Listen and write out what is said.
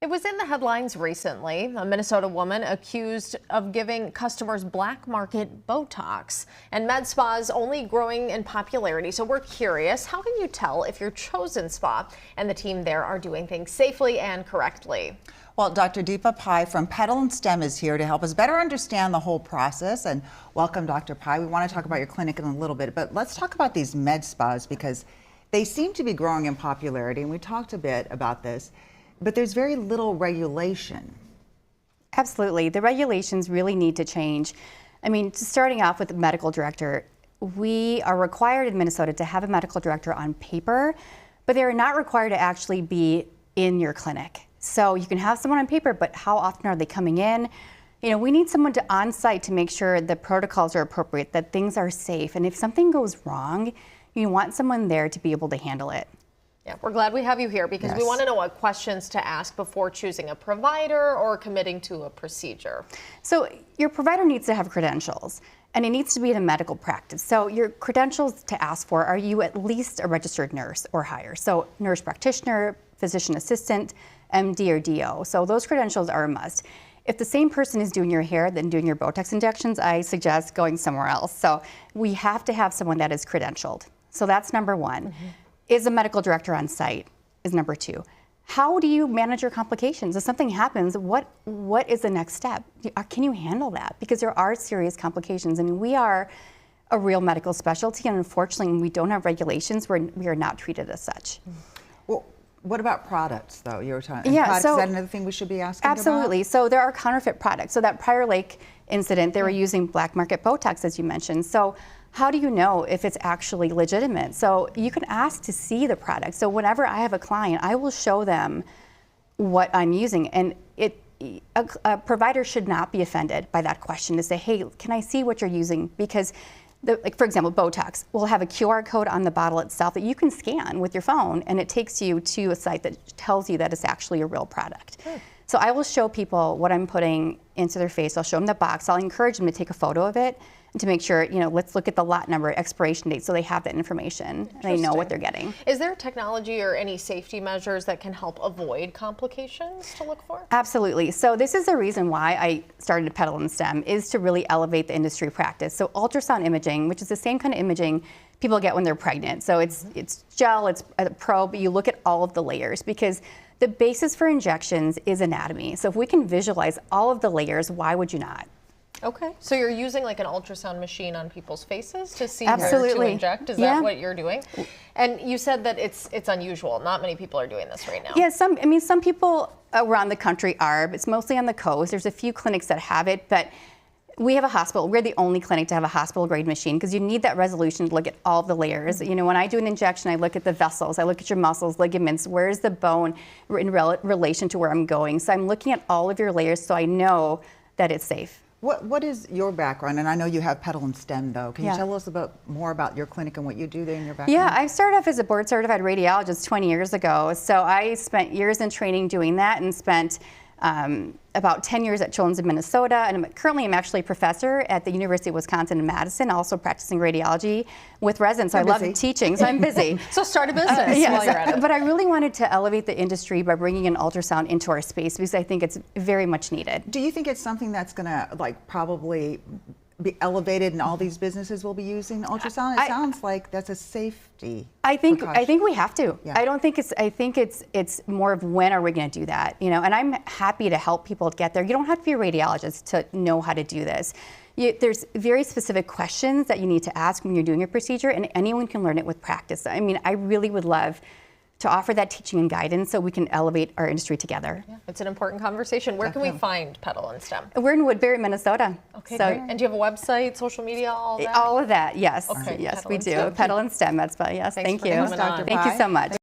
It was in the headlines recently. A Minnesota woman accused of giving customers black market Botox. And med spas only growing in popularity. So we're curious, how can you tell if your chosen spa and the team there are doing things safely and correctly? Well, Dr. Deepa Pai from Petal & Stem is here to help us better understand the whole process. And welcome, Dr. Pai. We want to talk about your clinic in a little bit, but let's talk about these med spas because they seem to be growing in popularity. And we talked a bit about this. But there's very little regulation. Absolutely. The regulations really need to change. I mean, starting off with the medical director, we are required in Minnesota to have a medical director on paper, but they are not required to actually be in your clinic. So you can have someone on paper, but how often are they coming in? You know, we need someone to on-site to make sure the protocols are appropriate, that things are safe. And if something goes wrong, you want someone there to be able to handle it. Yeah, we're glad we have you here because we want to know what questions to ask before choosing a provider or committing to a procedure. So your provider needs to have credentials and it needs to be in a medical practice. So your credentials to ask for, are you at least a registered nurse or higher? So nurse practitioner, physician assistant, MD or DO. So those credentials are a must. If the same person is doing your hair than doing your Botox injections, I suggest going somewhere else. So we have to have someone that is credentialed. So that's number one. Is a medical director on site is number two. How do you manage your complications? If something happens, what is the next step? Can you handle that? Because there are serious complications. I mean, we are a real medical specialty, and unfortunately, when we don't have regulations, we are not treated as such. Well, what about products, though? You were talking. Yeah, products, is that another thing we should be asking absolutely. about? So there are counterfeit products. So that Prior Lake incident, they were using black market Botox, as you mentioned. So how do you know if it's actually legitimate? So you can ask to see the product. So whenever I have a client, I will show them what I'm using. And a provider should not be offended by that question to say, hey, can I see what you're using? Because like for example, Botox will have a QR code on the bottle itself that you can scan with your phone, and it takes you to a site that tells you that it's actually a real product. So I will show people what I'm putting into their face. I'll show them the box. I'll encourage them to take a photo of it and to make sure, you know, let's look at the lot number, expiration date, so they have that information and they know what they're getting. Is there technology or any safety measures that can help avoid complications to look for? Absolutely. So this is the reason why I started Petal & Stem, is to really elevate the industry practice. So ultrasound imaging, which is the same kind of imaging people get when they're pregnant. So it's gel, it's a probe, you look at all of the layers because the basis for injections is anatomy. So if we can visualize all of the layers, why would you not? Okay, so you're using like an ultrasound machine on people's faces to see Absolutely. where to inject? Is that what you're doing? And you said that it's unusual. Not many people are doing this right now. Yeah, some people around the country are, but it's mostly on the coast. There's a few clinics that have it, but we have a hospital. We're the only clinic to have a hospital grade machine because you need that resolution to look at all the layers. You know, when I do an injection, I look at the vessels, I look at your muscles, ligaments, where's the bone in relation to where I'm going. So I'm looking at all of your layers so I know that it's safe. What is your background? And I know you have Petal & Stem, though. Can you tell us more about your clinic and what you do there in your background? Yeah, I started off as a board certified radiologist 20 years ago. So I spent years in training doing that and spent about 10 years at Children's in Minnesota, and currently I'm actually a professor at the University of Wisconsin in Madison, also practicing radiology with residents. So I love teaching, so I'm busy. So start a business while you're at it. But I really wanted to elevate the industry by bringing in ultrasound into our space because I think it's very much needed. Do you think it's something that's going to probably be elevated and all these businesses will be using ultrasound? It sounds like that's a safety precaution. I think we have to. Yeah. I think it's more of when are we going to do that, you know? And I'm happy to help people get there. You don't have to be a radiologist to know how to do this. There's very specific questions that you need to ask when you're doing a procedure, and anyone can learn it with practice. I mean, I really would love to offer that teaching and guidance so we can elevate our industry together. Yeah, it's an important conversation. Where can we find Petal & Stem? We're in Woodbury, Minnesota. Okay, so, and do you have a website, social media, all that? All of that, yes. Okay, yes, we do. Petal & Stem, that's yes. Thank you. Thank you so much.